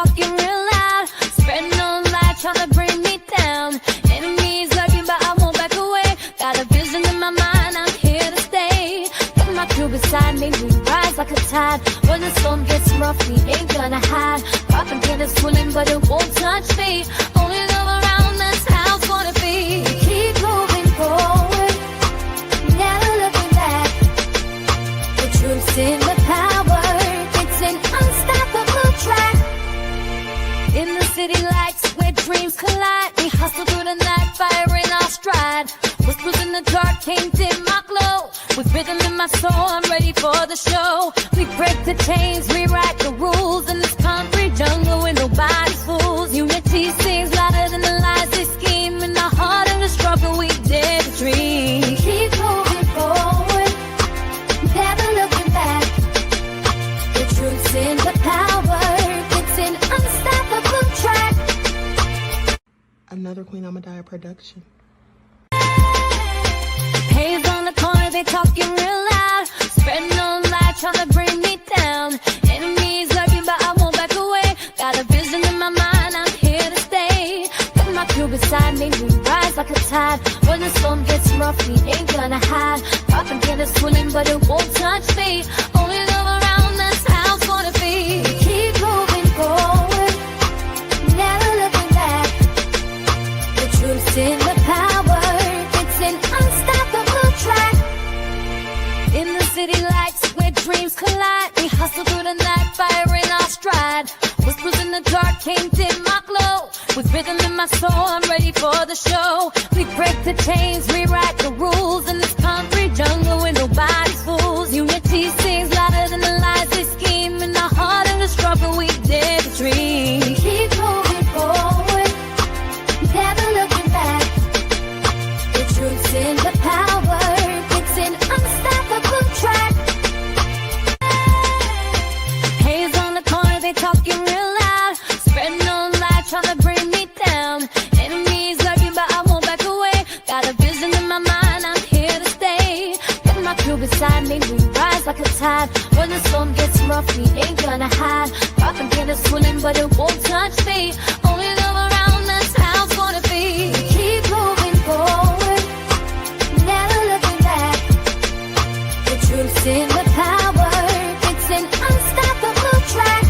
talking real loud, spreading no lie, trying to bring me down. Enemies lurking, but I won't back away. Got a vision in my mind, I'm here to stay. Got my crew beside me, we rise like a tide. When the storm gets rough, we ain't gonna hide. Propaganda swirling, but it won't touch me. Only love around, that's how it's gonna be. Keep moving forward, never looking back. The truth's in the power, it's an unstoppable track. In the city lights where dreams collide, we hustle through the night, fire in our stride. Whispers in the dark can't dim my glow. With rhythm in my soul, I'm ready for the show. We break the chains, rewrite the rules in this concrete jungle where nobody's fools. Unity sings louder than the lies they scheme. In the heart of the struggle, we dare to dream. Keep moving forward, never looking back. The truth's in the power, it's an unstoppable track. Another Queen Ahmadiyyah production. Haze on the corner, they talking real loud, spreading no lie, trying to bring me down. Enemies lurking, but I won't back away. Got a vision in my mind, I'm here to stay. Got my crew beside me, we rise like a tide. When the storm gets rough, we ain't gonna hide. Propaganda swirling, but it won't touch me. Only love around, that's how it's gonna be. Keep moving forward, never looking back. The truth's in the power, it's an unstoppable track. In the city lights where dreams collide, we hustle through the night, fire in our stride. Whispers in the dark can't dim my glow. With rhythm in my soul, I'm ready for the show. We break the chains, rewrite the rules in this concrete jungle where nobody's fools. Unity sings louder than the lies they scheme. In the heart of the struggle, we dare to dream. Keep moving forward, never looking back. The truth's in the power, it's an unstoppable track. Haze on the corner, they talking real loud, spreading no lie, trying to bring me down. Enemies lurking, but I won't back away. Got a vision in my mind, I'm here to stay. Got my crew beside me, we rise like a tide. When the storm gets rough, we ain't gonna hide. Propaganda swirling, but it won't touch me. Only love around, that's how it's gonna be. Keep moving forward, never looking back. The truth's in the power, it's an unstoppable track.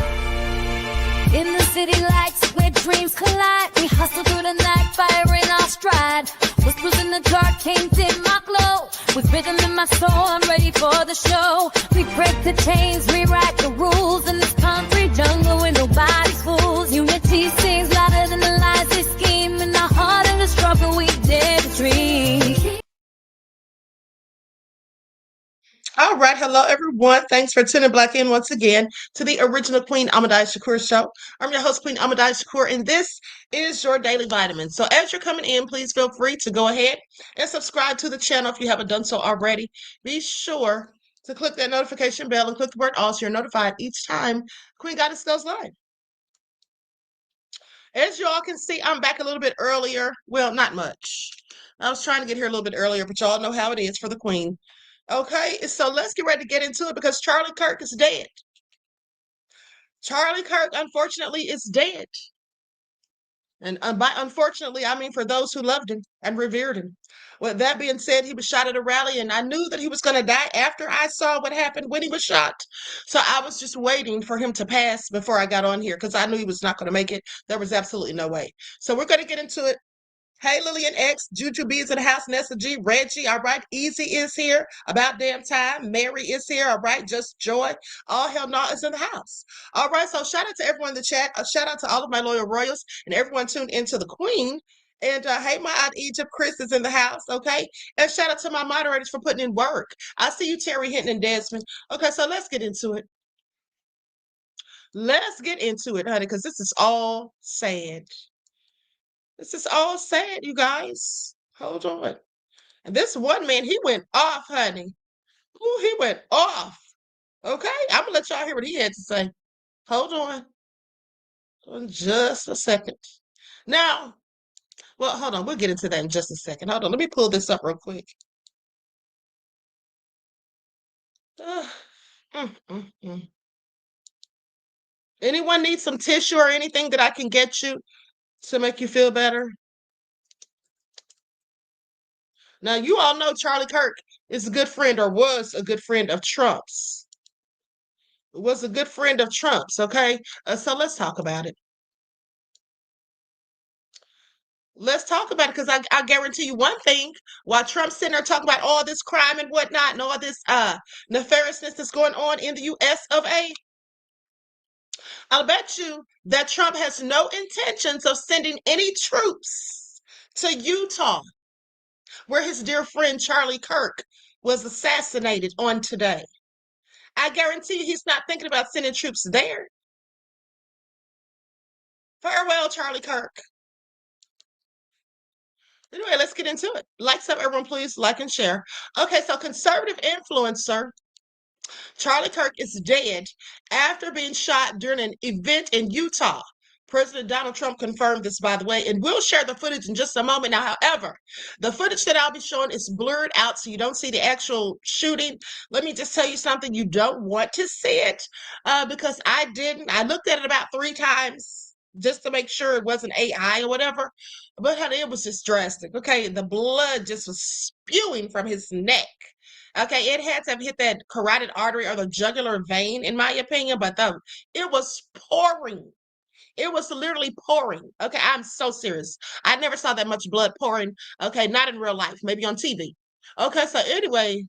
In the city lights where dreams collide, we hustle through the night, fire in our stride. Whispers in the dark can't dim my glow. With rhythm in my soul, I'm ready for the show. We break the chains, rewrite the rules in this concrete jungle where nobody's fools. Unity sings louder than the lies they scheme. In the heart of the struggle, we dare to dream. All right, hello everyone. Thanks for tuning back in once again to the original Queen Ahmadiyyah Shakur show. I'm your host, Queen Ahmadiyyah Shakur, and this is your daily vitamin. So as you're coming in, please feel free to go ahead and subscribe to the channel if you haven't done so already. Be sure to click that notification bell and click the word all so you're notified each time Queen Goddess goes live. As you all can see, I'm back a little bit earlier. Well, not much. I was trying to get here a little bit earlier, but y'all know how it is for the Queen. Okay, so let's get ready to get into it because Charlie Kirk is dead. Charlie Kirk, unfortunately, is dead. And by unfortunately, I mean for those who loved him and revered him. With that being said, he was shot at a rally, and I knew that he was going to die after I saw what happened when he was shot. So I was just waiting for him to pass before I got on here because I knew he was not going to make it. There was absolutely no way. So we're going to get into it. Hey, Lillian X, Juju B is in the house, Nessa G, Reggie, all right, Easy is here, about damn time, Mary is here, all right, Just Joy, All Hell No is in the house. All right, so shout out to everyone in the chat, shout out to all of my loyal royals and everyone tuned into the Queen, and hey, my aunt Egypt, Chris is in the house, okay, and shout out to my moderators for putting in work. I see you, Terry Hinton and Desmond. Okay, so let's get into it. Let's get into it, honey, because this is all sad. This is all sad, you guys. Hold on. And this one man, he went off, honey. Ooh, he went off. Okay, I'm going to let y'all hear what he had to say. Hold on. Hold on just a second. Now, well, hold on. We'll get into that in just a second. Hold on. Let me pull this up real quick. Anyone need some tissue or anything that I can get you to make you feel better? Now, you all know Charlie Kirk is a good friend or was a good friend of Trump's. Was a good friend of Trump's, okay? So let's talk about it. Let's talk about it because I guarantee you one thing. While Trump's sitting there talking about all this crime and whatnot and all this nefariousness that's going on in the US of A, I'll bet you that Trump has no intentions of sending any troops to Utah, where his dear friend Charlie Kirk was assassinated on today. I guarantee you he's not thinking about sending troops there. Farewell, Charlie Kirk. Anyway, let's get into it. Likes up, everyone, please like and share. Okay, so conservative influencer Charlie Kirk is dead after being shot during an event in Utah. President Donald Trump confirmed this, by the way, and we'll share the footage in just a moment. Now, however, the footage that I'll be showing is blurred out, so you don't see the actual shooting. Let me just tell you something. You don't want to see it because I didn't. I looked at it about 3 times just to make sure it wasn't AI or whatever. But honey, it was just drastic. Okay, the blood just was spewing from his neck. Okay, it had to have hit that carotid artery or the jugular vein, in my opinion, but it was pouring. It was literally pouring. Okay, I'm so serious. I never saw that much blood pouring. Okay, not in real life, maybe on TV. Okay, so anyway,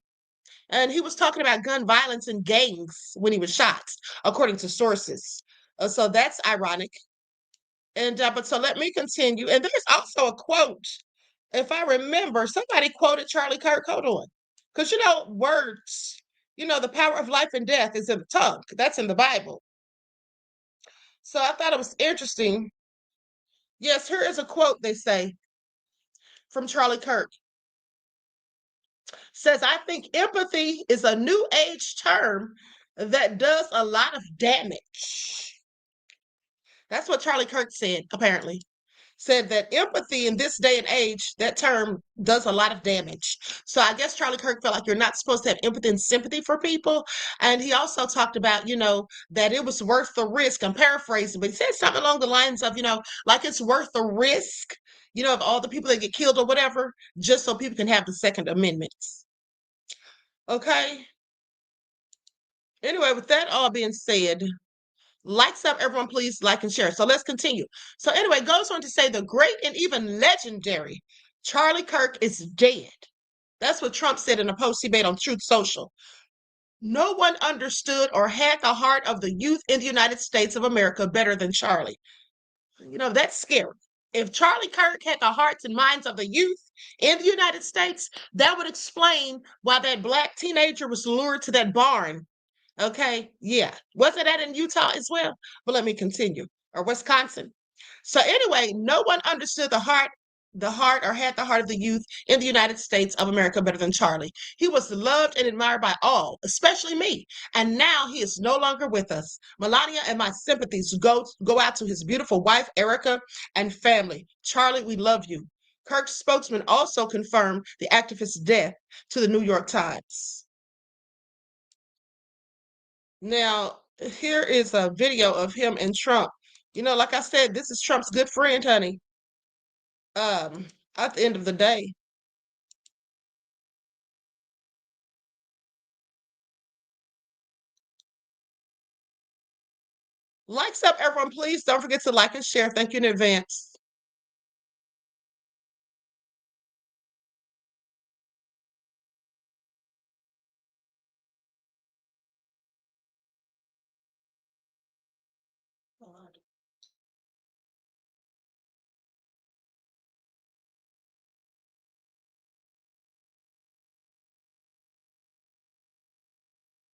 and he was talking about gun violence and gangs when he was shot, according to sources. So that's ironic. And but so let me continue. And there's also a quote. If I remember, somebody quoted Charlie Kirk. Hold on. Because words, the power of life and death is in the tongue. That's in the Bible. So I thought it was interesting. Yes, here is a quote, they say, from Charlie Kirk. Says, I think empathy is a new age term that does a lot of damage. That's what Charlie Kirk said, apparently. Said that empathy in this day and age, that term does a lot of damage. So I guess Charlie Kirk felt like you're not supposed to have empathy and sympathy for people. And he also talked about, that it was worth the risk. I'm paraphrasing, but he said something along the lines of, like it's worth the risk, of all the people that get killed or whatever, just so people can have the Second Amendment. Okay. Anyway, with that all being said, likes up, everyone, please like and share. So let's continue. So anyway, goes on to say the great and even legendary Charlie Kirk is dead. That's what Trump said in a post he made on Truth Social. No one understood or had the heart of the youth in the United States of America better than Charlie. That's scary. If Charlie Kirk had the hearts and minds of the youth in the United States, that would explain why that black teenager was lured to that barn. Okay, yeah. Wasn't that in Utah as well? But let me continue. Or Wisconsin. So anyway, no one understood the heart or had the heart of the youth in the United States of America better than Charlie. He was loved and admired by all, especially me. And now he is no longer with us. Melania and my sympathies go out to his beautiful wife, Erica, and family. Charlie, we love you. Kirk's spokesman also confirmed the activist's death to the New York Times. Now, here is a video of him and Trump. Like I said, this is Trump's good friend, honey. At the end of the day. Likes up, everyone, please. Don't forget to like and share. Thank you in advance.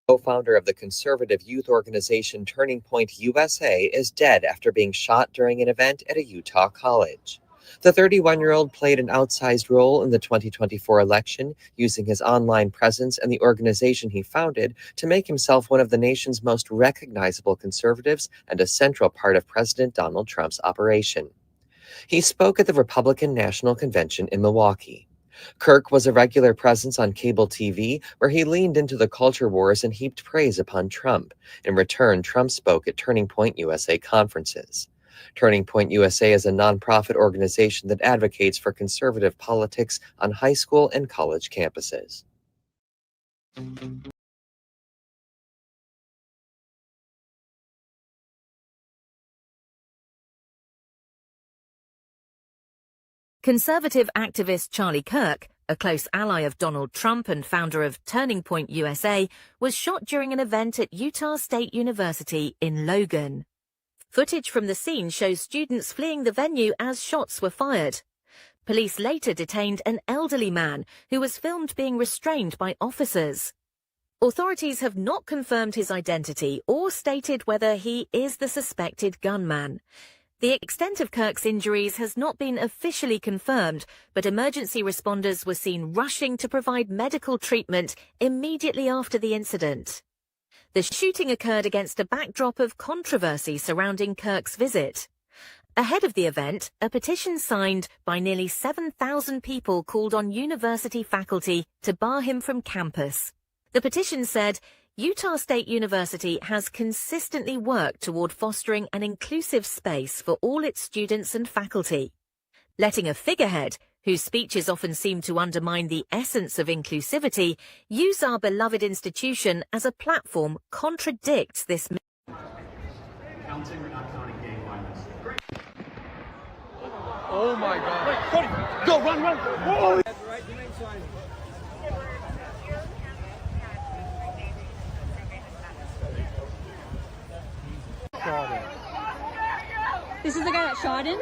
Co-founder of the conservative youth organization Turning Point USA, is dead after being shot during an event at a Utah college. The 31-year-old played an outsized role in the 2024 election, using his online presence and the organization he founded to make himself one of the nation's most recognizable conservatives and a central part of President Donald Trump's operation. He spoke at the Republican National Convention in Milwaukee. Kirk was a regular presence on cable TV, where he leaned into the culture wars and heaped praise upon Trump. In return, Trump spoke at Turning Point USA conferences. Turning Point USA is a nonprofit organization that advocates for conservative politics on high school and college campuses. Conservative activist Charlie Kirk, a close ally of Donald Trump and founder of Turning Point USA, was shot during an event at Utah State University in Logan. Footage from the scene shows students fleeing the venue as shots were fired. Police later detained an elderly man who was filmed being restrained by officers. Authorities have not confirmed his identity or stated whether he is the suspected gunman. The extent of Kirk's injuries has not been officially confirmed, but emergency responders were seen rushing to provide medical treatment immediately after the incident. The shooting occurred against a backdrop of controversy surrounding Kirk's visit. Ahead of the event, a petition signed by nearly 7,000 people called on university faculty to bar him from campus. The petition said, Utah State University has consistently worked toward fostering an inclusive space for all its students and faculty. Letting a figurehead, whose speeches often seem to undermine the essence of inclusivity, use our beloved institution as a platform contradicts this. Counting or not counting gang violence? Oh my God. Wait, Cody, go, run. Whoa. This is the guy that shot him?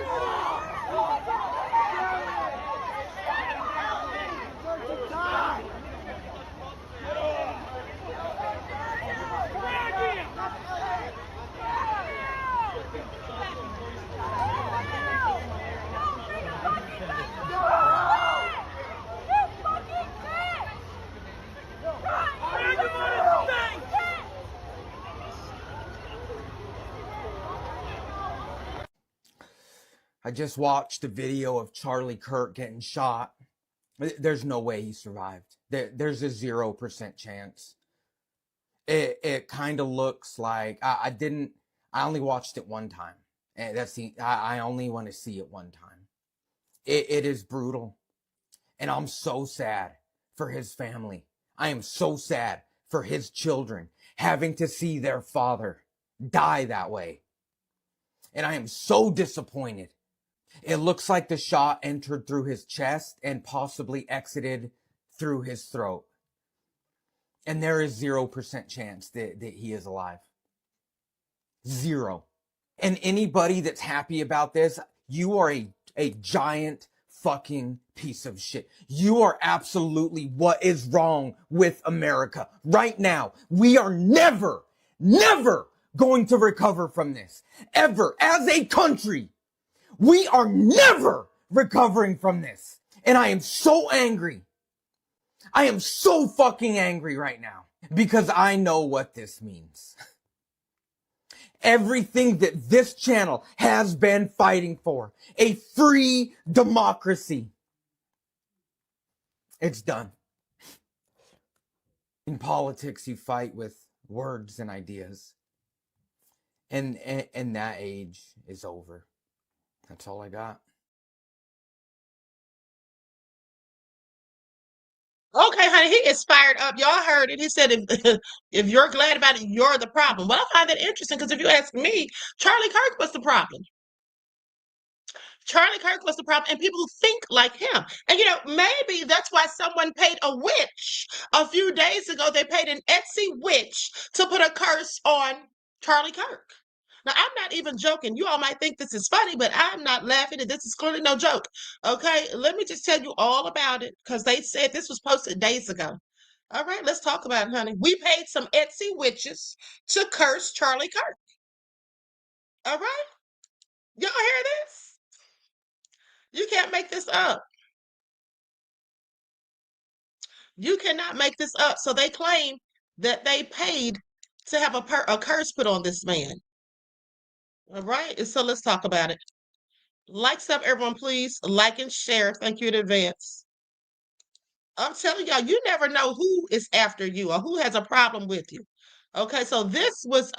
I just watched a video of Charlie Kirk getting shot. There's no way he survived. There's a 0% chance. It kind of looks like I only watched it one time. And I only want to see it one time. It is brutal. And I'm so sad for his family. I am so sad for his children having to see their father die that way. And I am so disappointed. It looks like the shot entered through his chest and possibly exited through his throat. And there is 0% chance that he is alive. 0. And anybody that's happy about this, you are a giant fucking piece of shit. You are absolutely what is wrong with America right now. We are never going to recover from this. Ever. As a country. We are never recovering from this. And I am so angry. I am so fucking angry right now. Because I know what this means. Everything that this channel has been fighting for. A free democracy. It's done. In politics, you fight with words and ideas. And that age is over. That's all I got. Okay, honey, he is fired up. Y'all heard it. He said, if you're glad about it, you're the problem. Well, I find that interesting because if you ask me, Charlie Kirk was the problem. Charlie Kirk was the problem, and people who think like him. And maybe that's why someone paid a witch a few days ago. They paid an Etsy witch to put a curse on Charlie Kirk. Now, I'm not even joking. You all might think this is funny, but I'm not laughing, and this is clearly no joke. Okay, let me just tell you all about it because they said this was posted days ago. All right, let's talk about it, honey. We paid some Etsy witches to curse Charlie Kirk. All right? Y'all hear this? You can't make this up. You cannot make this up. So they claim that they paid to have a curse put on this man. All right, so let's talk about it. Like stuff, everyone, please. Like and share. Thank you in advance. I'm telling y'all, you never know who is after you or who has a problem with you. Okay, so this was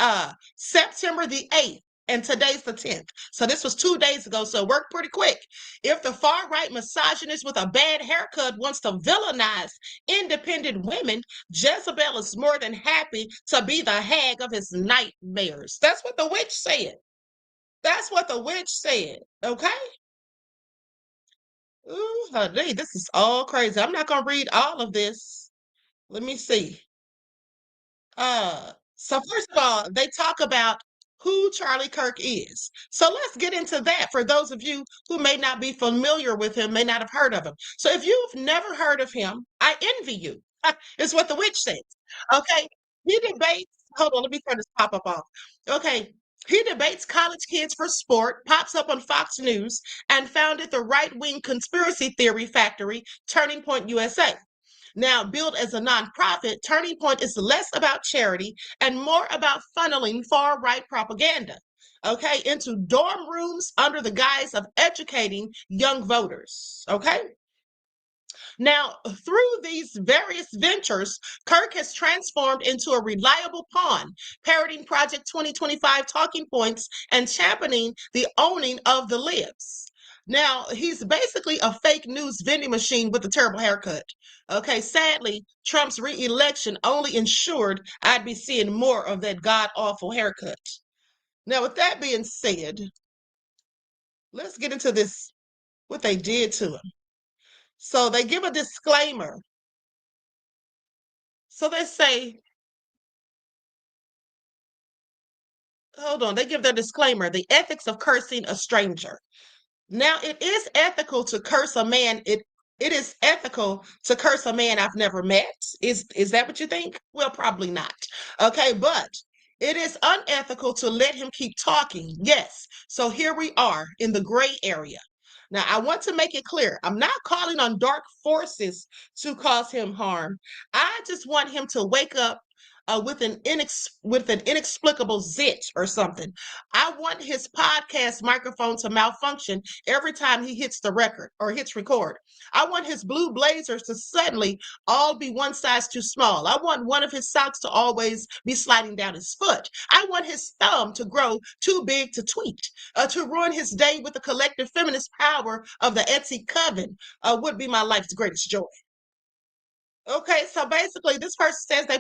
September the 8th, and today's the 10th. So this was 2 days ago, so it worked pretty quick. If the far-right misogynist with a bad haircut wants to villainize independent women, Jezebel is more than happy to be the hag of his nightmares. That's what the witch said. That's what the witch said. Okay? Ooh, honey, this is all crazy. I'm not gonna read all of this. Let me see. So first of all, they talk about who Charlie Kirk is. So let's get into that for those of you who may not be familiar with him, may not have heard of him. So if you've never heard of him, I envy you. Is what the witch says. Okay. He debates, hold on, let me turn this pop-up off. Okay. He debates college kids for sport, pops up on Fox News, and founded the right-wing conspiracy theory factory, Turning Point USA. Now, billed as a nonprofit, Turning Point is less about charity and more about funneling far right propaganda, okay, into dorm rooms under the guise of educating young voters, okay? Now, through these various ventures, Kirk has transformed into a reliable pawn, parroting Project 2025 talking points and championing the owning of the libs. Now, he's basically a fake news vending machine with a terrible haircut. Okay, sadly, Trump's re-election only ensured I'd be seeing more of that god-awful haircut. Now, with that being said, let's get into this, what they did to him. So they give a disclaimer. So they say, hold on, they give their disclaimer, the ethics of cursing a stranger. Now, it is ethical to curse a man. It is ethical to curse a man I've never met. Is that what you think? Well, probably not. Okay, but it is unethical to let him keep talking. Yes. So here we are in the gray area. Now, I want to make it clear, I'm not calling on dark forces to cause him harm. I just want him to wake up with an inexplicable zit or something. I want his podcast microphone to malfunction every time he hits the record or hits record. I want his blue blazers to suddenly all be one size too small. I want one of his socks to always be sliding down his foot. I want his thumb to grow too big to tweet, to ruin his day with the collective feminist power of the Etsy coven would be my life's greatest joy. Okay, so basically, this person says they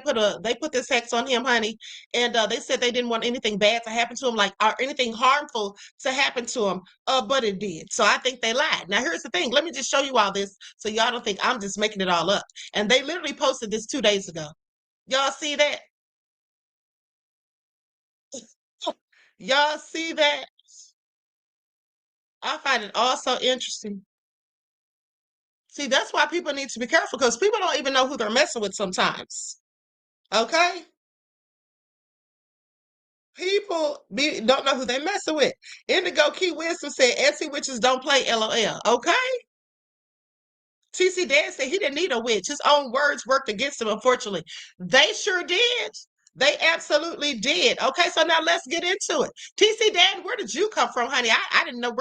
put this hex on him, honey, and they said they didn't want anything bad to happen to him, like or anything harmful to happen to him, but it did. So I think they lied. Now here's the thing. Let me just show you all this, so y'all don't think I'm just making it all up. And they literally posted this 2 days ago. Y'all see that? Y'all see that? I find it all so interesting. See, that's why people need to be careful because people don't even know who they're messing with sometimes. Okay? People don't know who they messing with. Indigo Key Wisdom said Etsy witches don't play LOL. Okay? TC Dan said he didn't need a witch. His own words worked against him, unfortunately. They sure did. They absolutely did. Okay, so now let's get into it. TC Dan, where did you come from, honey? I didn't know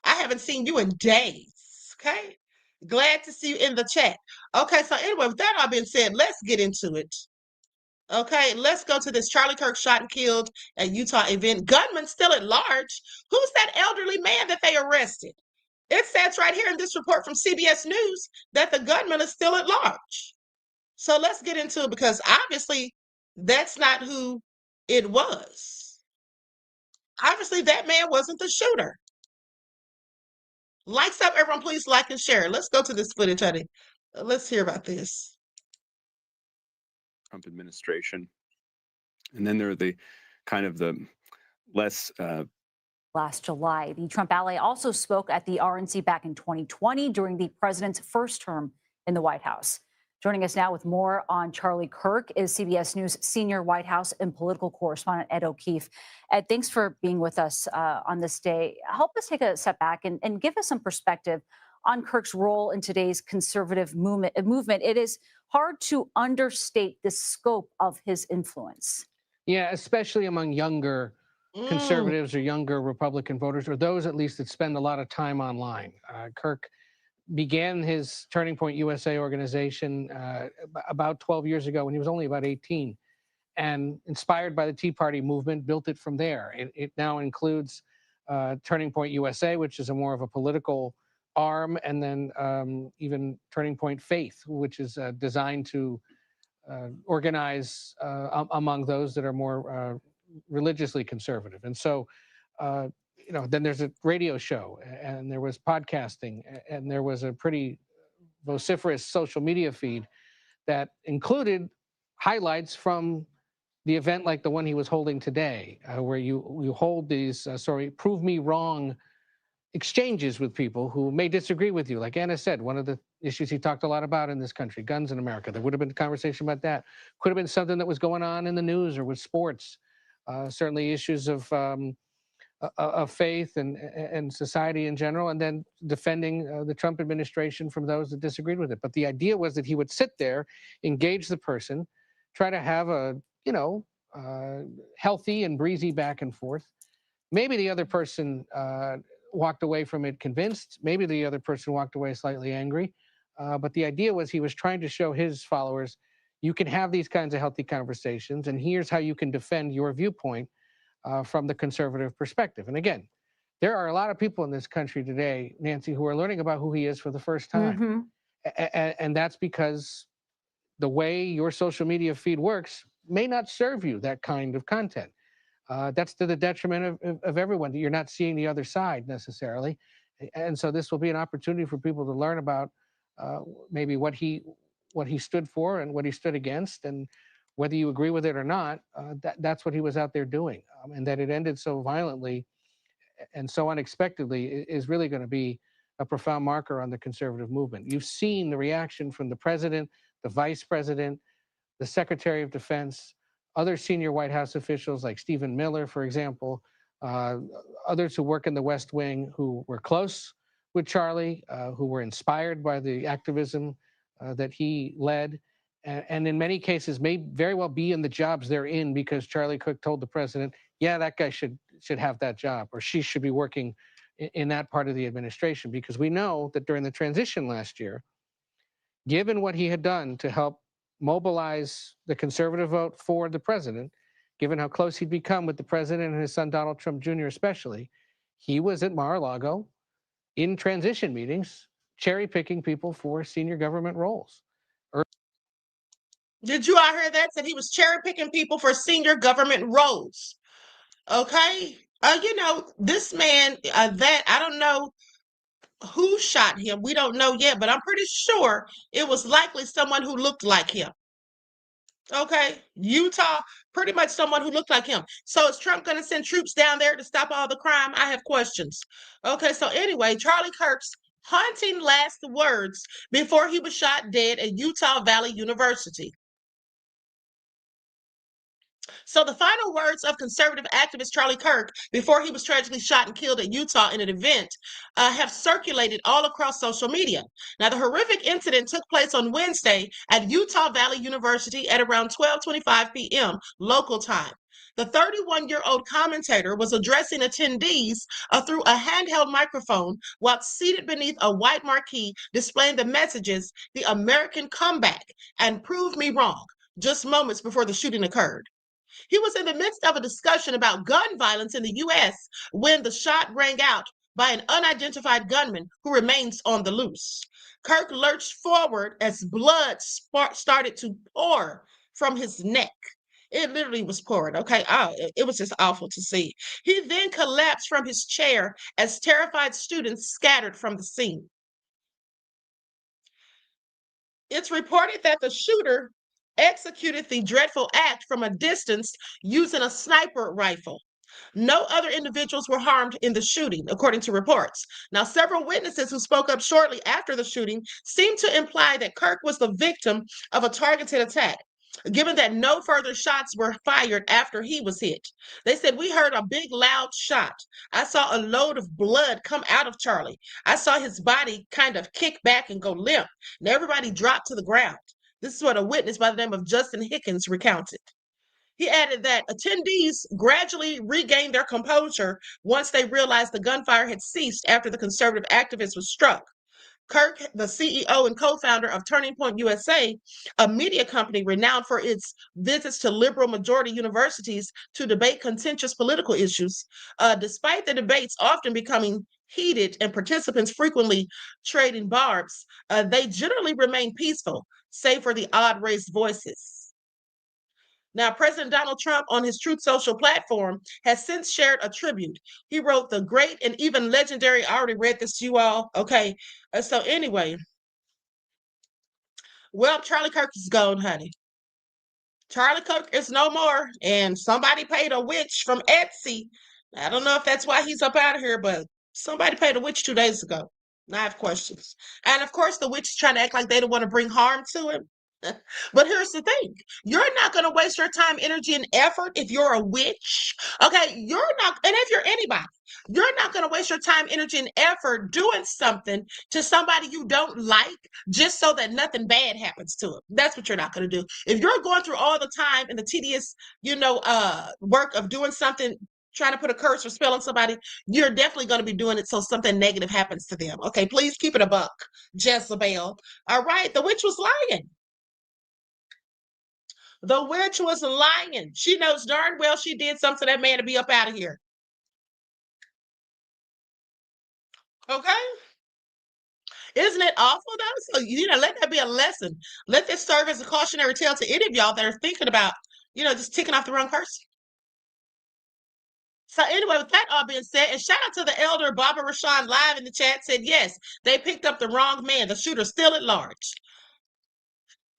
I haven't seen you in days. Okay? Glad to see you in the chat. Okay, so anyway, with that all being said, let's get into it. Okay, let's go to this Charlie Kirk shot and killed at Utah event. Gunman still at large. Who's that elderly man that they arrested? It says right here in this report from CBS News that the gunman is still at large. So let's get into it because obviously that's not who it was. Obviously that man wasn't the shooter. Likes up, everyone, please like and share. Let's go to this footage, honey. Let's hear about this. Trump administration. And then there are the kind of the less last July. The Trump ally also spoke at the RNC back in 2020 during the president's first term in the White House. Joining us now with more on Charlie Kirk is CBS News senior White House and political correspondent Ed O'Keefe. Ed, thanks for being with us on this day. Help us take a step back and give us some perspective on Kirk's role in today's conservative movement. It is hard to understate the scope of his influence. Yeah, especially among younger conservatives or younger Republican voters, or those at least that spend a lot of time online. Kirk began his Turning Point USA organization about 12 years ago when he was only about 18. And inspired by the Tea Party movement, built it from there. It now includes Turning Point USA, which is a more of a political arm, and then even Turning Point Faith, which is designed to organize among those that are more religiously conservative. And so, then there's a radio show, and there was podcasting, and there was a pretty vociferous social media feed that included highlights from the event like the one he was holding today, where you hold these, prove me wrong exchanges with people who may disagree with you. Like Anna said, one of the issues he talked a lot about in this country, guns in America. There would have been a conversation about that. Could have been something that was going on in the news or with sports. Certainly issues of faith and society in general, and then defending the Trump administration from those that disagreed with it. But the idea was that he would sit there, engage the person, try to have a healthy and breezy back and forth. Maybe the other person walked away from it convinced. Maybe the other person walked away slightly angry. But the idea was he was trying to show his followers, you can have these kinds of healthy conversations, and here's how you can defend your viewpoint from the conservative perspective. And again, there are a lot of people in this country today, Nancy, who are learning about who he is for the first time. And that's because the way your social media feed works may not serve you that kind of content. That's to the detriment of everyone. You're not seeing the other side necessarily. And so this will be an opportunity for people to learn about maybe what he stood for and what he stood against, and whether you agree with it or not, that's what he was out there doing. And that it ended so violently and so unexpectedly is really going to be a profound marker on the conservative movement. You've seen the reaction from the president, the vice president, the Secretary of Defense, other senior White House officials like Stephen Miller, for example, others who work in the West Wing who were close with Charlie, who were inspired by the activism that he led, and in many cases may very well be in the jobs they're in because Charlie Kirk told the president, yeah, that guy should have that job, or she should be working in that part of the administration. Because we know that during the transition last year, given what he had done to help mobilize the conservative vote for the president, given how close he'd become with the president and his son, Donald Trump Jr. especially, he was at Mar-a-Lago in transition meetings, cherry-picking people for senior government roles. Did you all hear that? Said he was cherry-picking people for senior government roles. Okay? This man, that, I don't know who shot him. We don't know yet, but I'm pretty sure it was likely someone who looked like him. Okay, Utah, pretty much someone who looked like him. So is Trump going to send troops down there to stop all the crime? I have questions. Okay, so anyway, Charlie Kirk's haunting last words before he was shot dead at Utah Valley University. So the final words of conservative activist Charlie Kirk before he was tragically shot and killed at Utah in an event have circulated all across social media. Now, the horrific incident took place on Wednesday at Utah Valley University at around 12:25 p.m. local time. The 31-year-old commentator was addressing attendees through a handheld microphone while seated beneath a white marquee displaying the messages, "The American Comeback" and "Prove Me Wrong," just moments before the shooting occurred. He was in the midst of a discussion about gun violence in the U.S. when the shot rang out by an unidentified gunman who remains on the loose. Kirk lurched forward as blood started to pour from his neck. It literally was pouring, okay? It was just awful to see. He then collapsed from his chair as terrified students scattered from the scene. It's reported that the shooter executed the dreadful act from a distance using a sniper rifle. No other individuals were harmed in the shooting, according to reports. Now, several witnesses who spoke up shortly after the shooting seemed to imply that Kirk was the victim of a targeted attack, given that no further shots were fired after he was hit. They said, "We heard a big loud shot. I saw a load of blood come out of Charlie. I saw his body kind of kick back and go limp, and everybody dropped to the ground." This is what a witness by the name of Justin Hickens recounted. He added that attendees gradually regained their composure once they realized the gunfire had ceased after the conservative activist was struck. Kirk, the CEO and co-founder of Turning Point USA, a media company renowned for its visits to liberal majority universities to debate contentious political issues, despite the debates often becoming heated and participants frequently trading barbs, they generally remain peaceful, save for the odd raised voices. Now, President Donald Trump on his Truth Social platform has since shared a tribute. He wrote the great and even legendary, I already read this to you all, okay? So anyway, well, Charlie Kirk is gone, honey. Charlie Kirk is no more, and somebody paid a witch from Etsy. I don't know if that's why he's up out of here, but somebody paid a witch 2 days ago. I have questions. And of course, the witch is trying to act like they don't want to bring harm to him. But here's the thing. You're not going to waste your time, energy, and effort if you're a witch. Okay, you're not, and if you're anybody, you're not going to waste your time, energy, and effort doing something to somebody you don't like just so that nothing bad happens to them. That's what you're not going to do. If you're going through all the time and the tedious, work of doing something, trying to put a curse or spell on somebody, you're definitely going to be doing it so something negative happens to them. Okay, please keep it a buck, Jezebel. All right, the witch was lying. The witch was lying. She knows darn well she did something to that man to be up out of here. Okay? Isn't it awful though? So, let that be a lesson. Let this serve as a cautionary tale to any of y'all that are thinking about, just ticking off the wrong person. So anyway, with that all being said, and shout out to the elder Baba Rashawn live in the chat said, yes, they picked up the wrong man. The shooter still at large.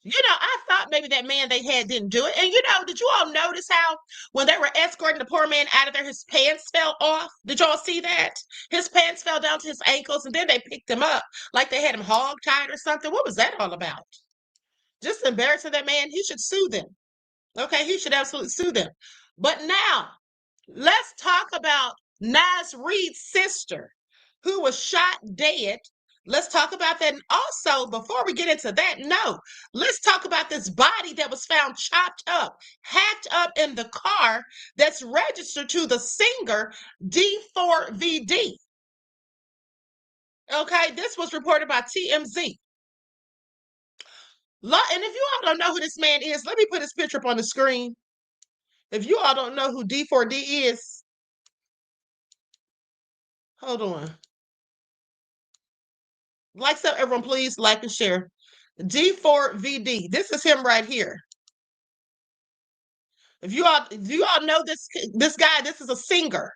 I thought maybe that man they had didn't do it. And, did you all notice how when they were escorting the poor man out of there, his pants fell off? Did y'all see that? His pants fell down to his ankles, and then they picked him up like they had him hog-tied or something. What was that all about? Just embarrassing that man. He should sue them. Okay, he should absolutely sue them. But now, let's talk about Naz Reid's sister, who was shot dead. Let's talk about that. And also, before we get into that, let's talk about this body that was found chopped up, hacked up in the car that's registered to the singer D4VD. Okay, this was reported by TMZ. And if you all don't know who this man is, let me put his picture up on the screen. If you all don't know who D4D is, hold on. So everyone, please like and share. D4VD. This is him right here. If you all know this guy, this is a singer.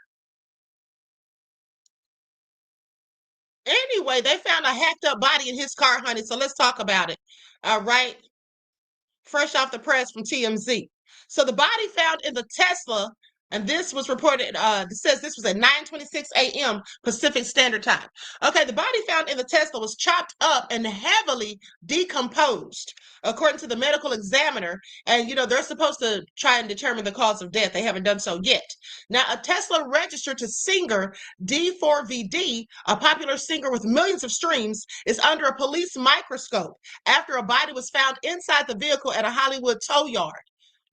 Anyway, they found a hacked up body in his car, honey. So let's talk about it. All right. Fresh off the press from TMZ. So the body found in the Tesla, and this was reported, it says this was at 9:26 a.m. Pacific Standard Time. Okay, the body found in the Tesla was chopped up and heavily decomposed, according to the medical examiner. And, they're supposed to try and determine the cause of death. They haven't done so yet. Now, a Tesla registered to singer D4VD, a popular singer with millions of streams, is under a police microscope after a body was found inside the vehicle at a Hollywood tow yard.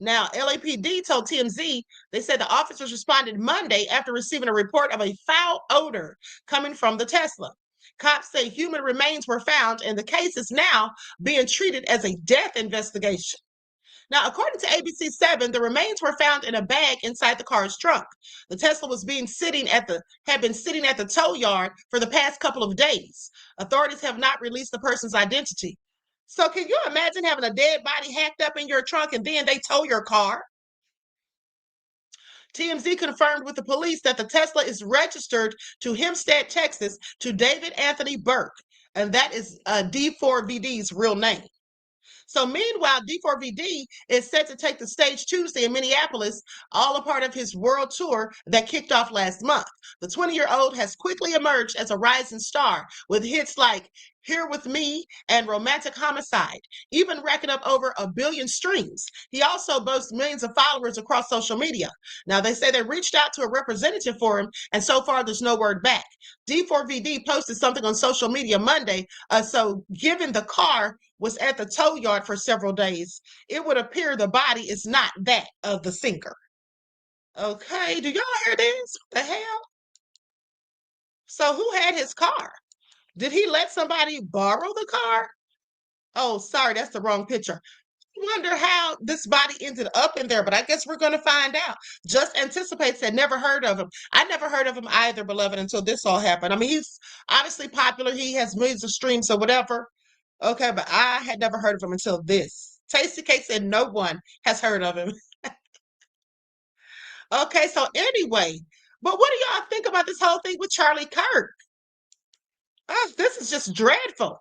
Now, LAPD told TMZ, they said the officers responded Monday after receiving a report of a foul odor coming from the Tesla. Cops say human remains were found, and the case is now being treated as a death investigation. Now, according to ABC7, the remains were found in a bag inside the car's trunk. The Tesla had been sitting at the tow yard for the past couple of days. Authorities have not released the person's identity. So can you imagine having a dead body hacked up in your trunk and then they tow your car? TMZ confirmed with the police that the Tesla is registered to Hempstead, Texas, to David Anthony Burke, and that is D4VD's real name. So meanwhile, D4VD is set to take the stage Tuesday in Minneapolis, all a part of his world tour that kicked off last month. The 20-year-old has quickly emerged as a rising star with hits like Here With Me and Romantic Homicide, even racking up over 1 billion streams. He also boasts millions of followers across social media. Now, they say they reached out to a representative for him, and so far there's no word back. D4VD posted something on social media Monday, so given the car was at the tow yard for several days, it would appear the body is not that of the singer. Okay, do y'all hear this? What the hell? So who had his car? Did he let somebody borrow the car? Oh, sorry, that's the wrong picture. Wonder how this body ended up in there, but I guess we're going to find out. Just anticipates that never heard of him. I never heard of him either, beloved, until this all happened. I mean, he's obviously popular. He has millions of streams or whatever. Okay, but I had never heard of him until this. Tasty Cake said no one has heard of him. Okay, so anyway, but what do y'all think about this whole thing with Charlie Kirk? This is just dreadful.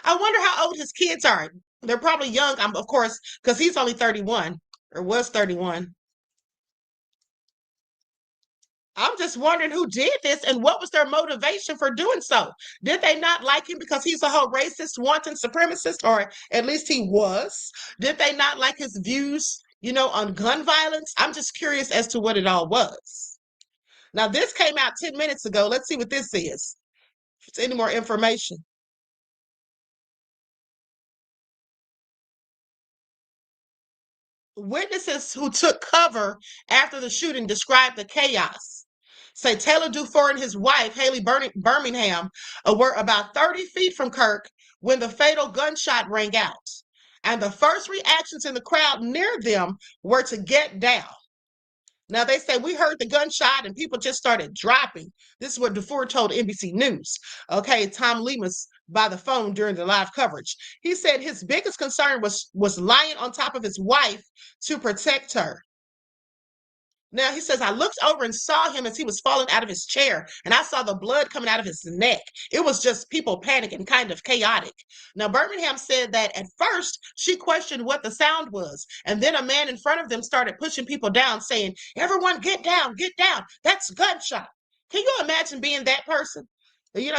I wonder how old his kids are. They're probably young, of course, because he's only 31 or was 31. I'm just wondering who did this and what was their motivation for doing so. Did they not like him because he's a whole racist, wanton supremacist, or at least he was? Did they not like his views, on gun violence? I'm just curious as to what it all was. Now, this came out 10 minutes ago. Let's see what this is. If it's any more information. Witnesses who took cover after the shooting described the chaos. Say Taylor Dufour and his wife, Haley Birmingham, were about 30 feet from Kirk when the fatal gunshot rang out. And the first reactions in the crowd near them were to get down. Now, they say, we heard the gunshot and people just started dropping. This is what Dufour told NBC News. Okay, Tom Lemus by the phone during the live coverage. He said his biggest concern was lying on top of his wife to protect her. Now, he says, I looked over and saw him as he was falling out of his chair, and I saw the blood coming out of his neck. It was just people panicking, kind of chaotic. Now, Birmingham said that at first she questioned what the sound was, and then a man in front of them started pushing people down, saying, everyone get down, that's gunshot. Can you imagine being that person?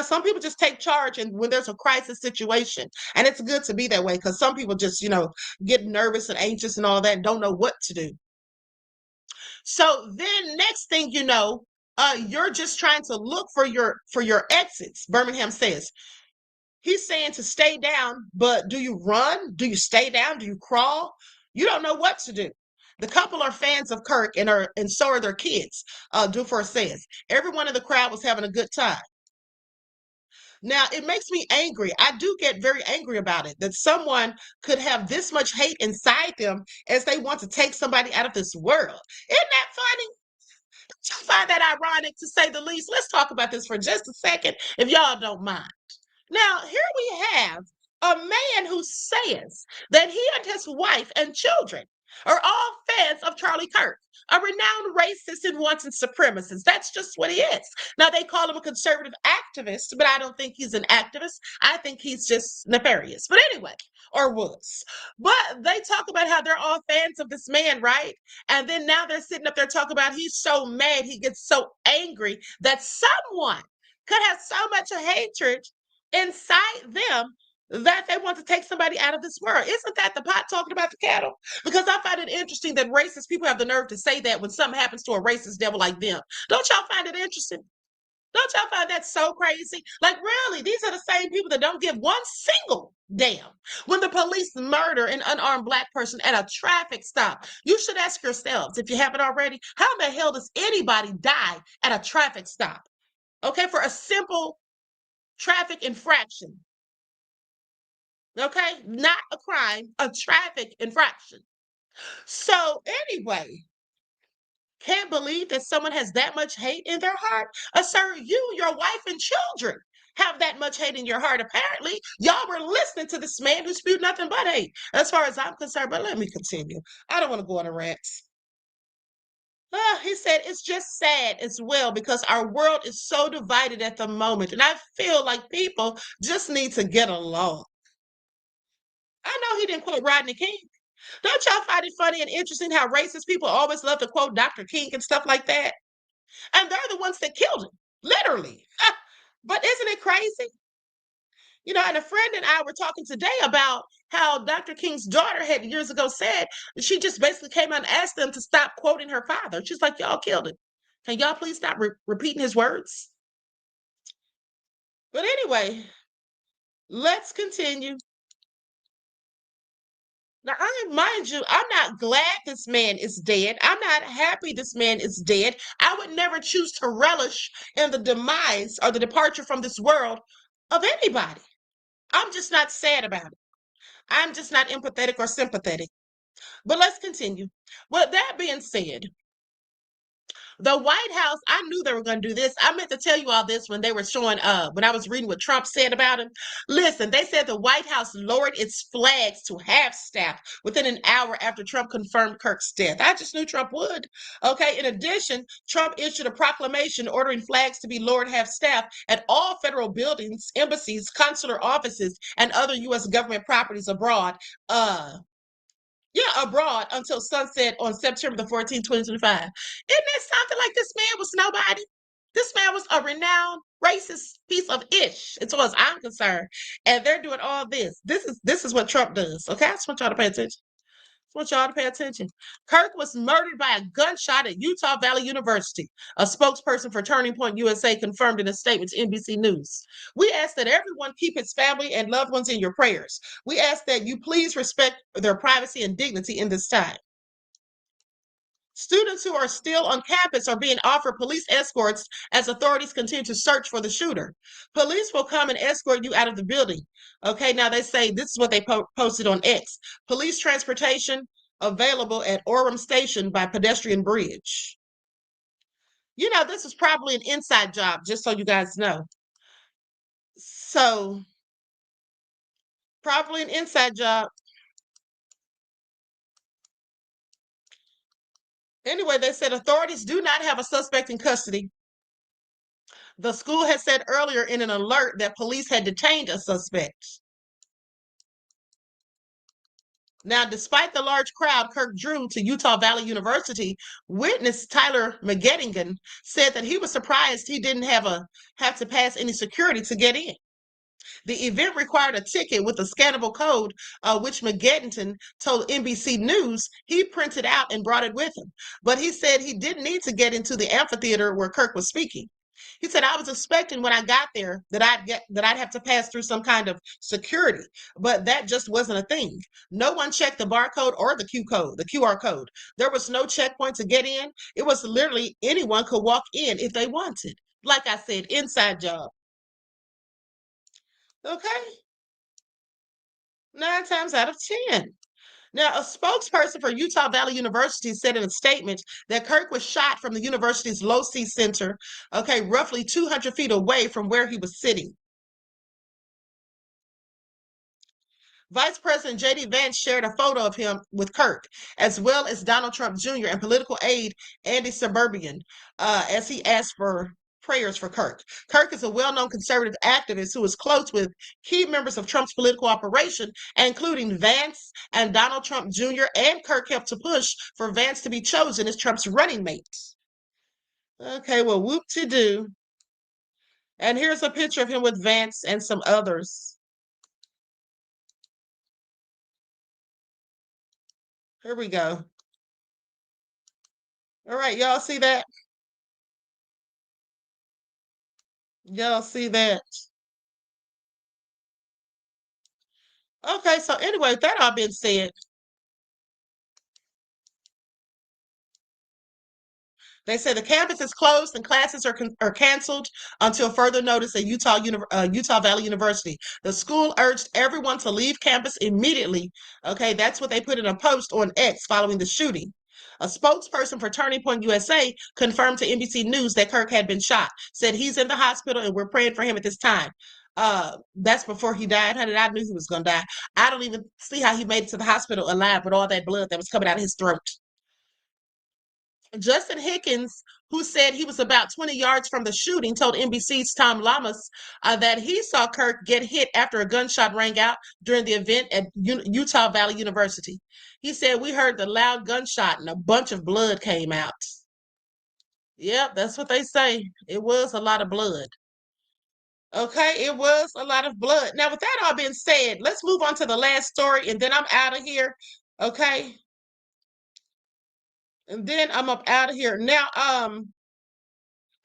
Some people just take charge and when there's a crisis situation, and it's good to be that way because some people just, get nervous and anxious and all that and don't know what to do. So then next thing you know, you're just trying to look for your exits, Birmingham says. He's saying to stay down, but do you run? Do you stay down? Do you crawl? You don't know what to do. The couple are fans of Kirk and so are their kids, Dufour says. Everyone in the crowd was having a good time. Now, it makes me angry. I do get very angry about it, that someone could have this much hate inside them as they want to take somebody out of this world. Isn't that funny? I find that ironic, to say the least. Let's talk about this for just a second, if y'all don't mind. Now, here we have a man who says that he and his wife and children are all fans of Charlie Kirk, a renowned racist and wanton supremacist. That's just what he is. Now, they call him a conservative activist, but I don't think he's an activist. I think he's just nefarious. But anyway, or was. But they talk about how they're all fans of this man, right? And then now they're sitting up there talking about he's so mad, he gets so angry that someone could have so much hatred inside them that they want to take somebody out of this world. Isn't that the pot talking about the kettle? Because I find it interesting that racist people have the nerve to say that when something happens to a racist devil like them. Don't y'all find it interesting? Don't y'all find that so crazy? Like, really, these are the same people that don't give one single damn when the police murder an unarmed Black person at a traffic stop. You should ask yourselves, if you haven't already, how in the hell does anybody die at a traffic stop? Okay, for a simple traffic infraction. Okay, not a crime, a traffic infraction. So anyway, can't believe that someone has that much hate in their heart. Sir, you, your wife, and children have that much hate in your heart. Apparently, y'all were listening to this man who spewed nothing but hate, as far as I'm concerned. But let me continue. I don't want to go on a rant. He said, it's just sad as well because our world is so divided at the moment. And I feel like people just need to get along. I know he didn't quote Rodney King. Don't y'all find it funny and interesting how racist people always love to quote Dr. King and stuff like that? And they're the ones that killed him, literally. But isn't it crazy? And a friend and I were talking today about how Dr. King's daughter had years ago said she just basically came out and asked them to stop quoting her father. She's like, y'all killed him. Can y'all please stop repeating his words? But anyway, let's continue. Now, mind you, I'm not glad this man is dead. I'm not happy this man is dead. I would never choose to relish in the demise or the departure from this world of anybody. I'm just not sad about it. I'm just not empathetic or sympathetic. But let's continue. With that being said, the White House, I knew they were going to do this. I meant to tell you all this when they were showing, when I was reading what Trump said about him. Listen, they said the White House lowered its flags to half staff within an hour after Trump confirmed Kirk's death. I just knew Trump would. Okay. In addition, Trump issued a proclamation ordering flags to be lowered half staff at all federal buildings, embassies, consular offices, and other U.S. government properties abroad. Abroad until sunset on September the 14th, 2025. Isn't that something? Like, this man was nobody? This man was a renowned racist piece of ish, as far as I'm concerned. And they're doing all this. This is what Trump does. Okay, I just want y'all to pay attention. I want y'all to pay attention. Kirk was murdered by a gunshot at Utah Valley University. A spokesperson for Turning Point USA confirmed in a statement to NBC News. We ask that everyone keep his family and loved ones in your prayers. We ask that you please respect their privacy and dignity in this time. Students who are still on campus are being offered police escorts as authorities continue to search for the shooter. Police will come and escort you out of the building. Okay, now they say this is what they posted on X. Police transportation available at Orem Station by pedestrian bridge. You know, this is probably an inside job, just so you guys know. So, probably an inside job. Anyway, they said authorities do not have a suspect in custody. The school had said earlier in an alert that police had detained a suspect. Now, despite the large crowd Kirk drew to Utah Valley University, witness Tyler McGettigan said that he was surprised he didn't have to pass any security to get in. The event required a ticket with a scannable code, which McGettigan told NBC News he printed out and brought it with him. But he said he didn't need to get into the amphitheater where Kirk was speaking. He said, I was expecting when I got there that I'd have to pass through some kind of security, but that just wasn't a thing. No one checked the barcode or the QR code. There was no checkpoint to get in. It was literally anyone could walk in if they wanted. Like I said, inside job. Okay. 9 times out of 10. Now, a spokesperson for Utah Valley University said in a statement that Kirk was shot from the university's Low C Center, okay, roughly 200 feet away from where he was sitting. Vice President J.D. Vance shared a photo of him with Kirk, as well as Donald Trump Jr. and political aide Andy Suburban, as he asked for prayers for Kirk. Kirk is a well-known conservative activist who is close with key members of Trump's political operation, including Vance and Donald Trump Jr., and Kirk helped to push for Vance to be chosen as Trump's running mate. Okay, well, whoop-de-doo. And here's a picture of him with Vance and some others. Here we go. All right, y'all see that? Y'all see that? Okay, so anyway, with that all being said, they say the campus is closed and classes are canceled until further notice at Utah Valley University. The school urged everyone to leave campus immediately. Okay, that's what they put in a post on X following the shooting. A spokesperson for Turning Point USA confirmed to NBC News that Kirk had been shot, said he's in the hospital and we're praying for him at this time. That's before he died, honey. I knew he was going to die. I don't even see how he made it to the hospital alive with all that blood that was coming out of his throat. Justin Hickens, who said he was about 20 yards from the shooting, told NBC's Tom Lamas that he saw Kirk get hit after a gunshot rang out during the event at Utah Valley University. He said, we heard the loud gunshot and a bunch of blood came out. Yep, that's what they say. It was a lot of blood. Okay, it was a lot of blood. Now, with that all being said, let's move on to the last story, and then I'm out of here. Okay. And then I'm up out of here. Now, how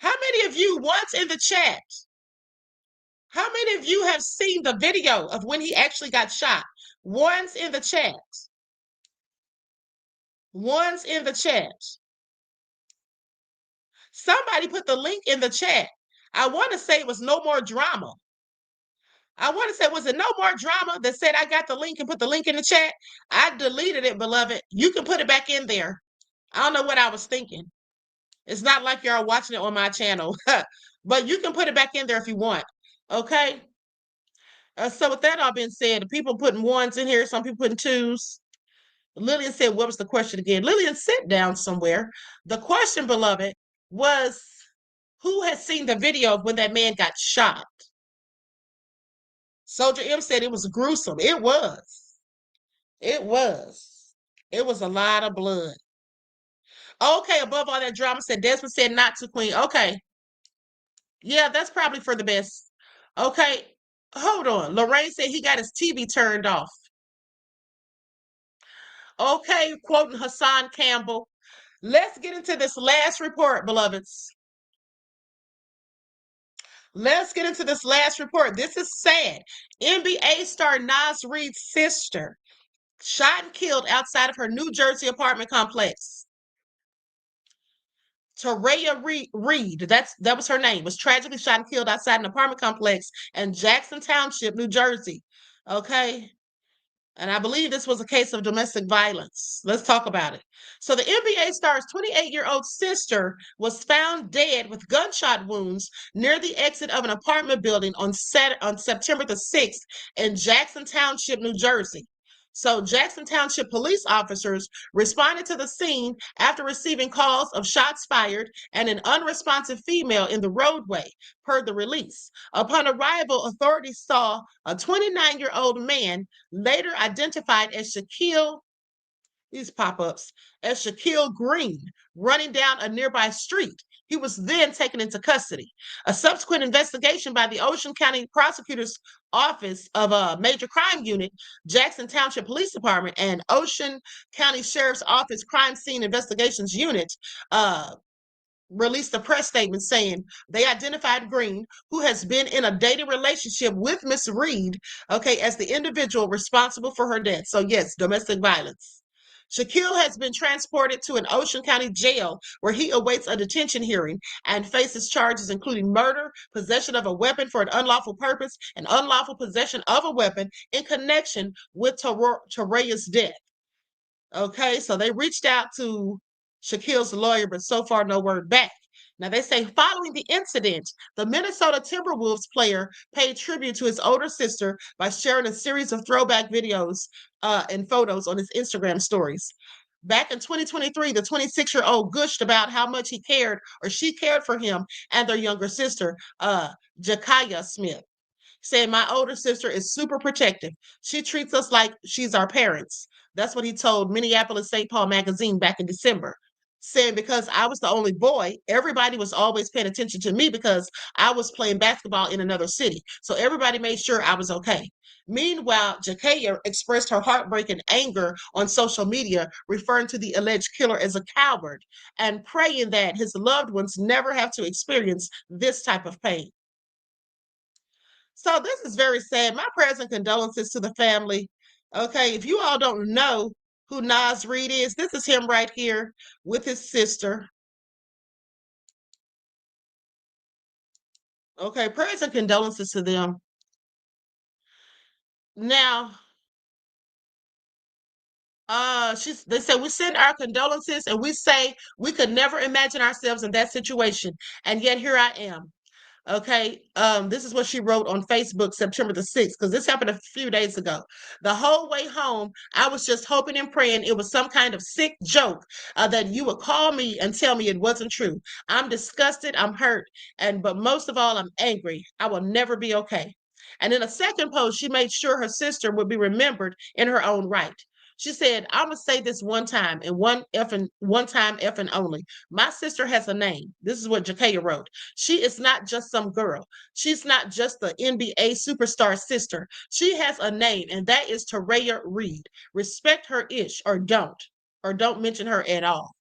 many of you, once in the chat, how many of you have seen the video of when he actually got shot? Once in the chat. Once in the chat. Somebody put the link in the chat. I want to say it was No More Drama. I want to say, was it No More Drama that said I got the link and put the link in the chat? I deleted it, beloved. You can put it back in there. I don't know what I was thinking. It's not like you're watching it on my channel, but you can put it back in there if you want. Okay. So with that all being said, people putting ones in here, some people putting twos. Lillian said, what was the question again? Lillian, sit down somewhere. The question, beloved, was who has seen the video of when that man got shot? Soldier M said it was gruesome. It was. It was. It was a lot of blood. Okay, above all that drama, said Desmond said not to Queen. Okay. Yeah, that's probably for the best. Okay. Hold on. Lorraine said he got his TV turned off. Okay, quoting Hassan Campbell. Let's get into this last report, beloveds. Let's get into this last report. This is sad. NBA star Naz Reid's sister shot and killed outside of her New Jersey apartment complex. Toraya Reid, that was her name, was tragically shot and killed outside an apartment complex in Jackson Township, New Jersey. Okay. And I believe this was a case of domestic violence. Let's talk about it. So the NBA star's 28-year-old sister was found dead with gunshot wounds near the exit of an apartment building on September the 6th in Jackson Township, New Jersey. So Jackson Township police officers responded to the scene after receiving calls of shots fired and an unresponsive female in the roadway, per the release. Upon arrival, authorities saw a 29-year-old man, later identified as these pop-ups, as Shaquille Green, running down a nearby street. He was then taken into custody. A subsequent investigation by the Ocean County Prosecutor's Office of a Major Crime Unit, Jackson Township Police Department, and Ocean County Sheriff's Office Crime Scene Investigations Unit released a press statement saying they identified Green, who has been in a dating relationship with Miss Reid, okay, as the individual responsible for her death. So yes, domestic violence. Shaquille has been transported to an Ocean County jail where he awaits a detention hearing and faces charges including murder, possession of a weapon for an unlawful purpose, and unlawful possession of a weapon in connection with Toraya's death. Okay, so they reached out to Shaquille's lawyer, but so far no word back. Now they say following the incident, the Minnesota Timberwolves player paid tribute to his older sister by sharing a series of throwback videos and photos on his Instagram stories. Back in 2023, the 26-year-old gushed about how much he cared or she cared for him and their younger sister, Jakaya Smith. Saying my older sister is super protective. She treats us like she's our parents. That's what he told Minneapolis St. Paul magazine back in December. Saying because I was the only boy, everybody was always paying attention to me because I was playing basketball in another city. So everybody made sure I was okay. Meanwhile, Jakaya expressed her heartbreak and anger on social media, referring to the alleged killer as a coward and praying that his loved ones never have to experience this type of pain. So this is very sad. My prayers and condolences to the family. Okay, if you all don't know who Naz Reid is, this is him right here with his sister. Okay, prayers and condolences to them. Now, they said we send our condolences and we say we could never imagine ourselves in that situation. And yet here I am. Okay, this is what she wrote on Facebook September the 6th, because this happened a few days ago. The whole way home, I was just hoping and praying it was some kind of sick joke that you would call me and tell me it wasn't true. I'm disgusted, I'm hurt, but most of all, I'm angry. I will never be okay. And in a second post, she made sure her sister would be remembered in her own right. She said, I'm gonna say this one time and one time effing only. My sister has a name. This is what Jakaya wrote. She is not just some girl. She's not just the NBA superstar sister. She has a name, and that is Toraya Reid. Respect her ish or don't mention her at all.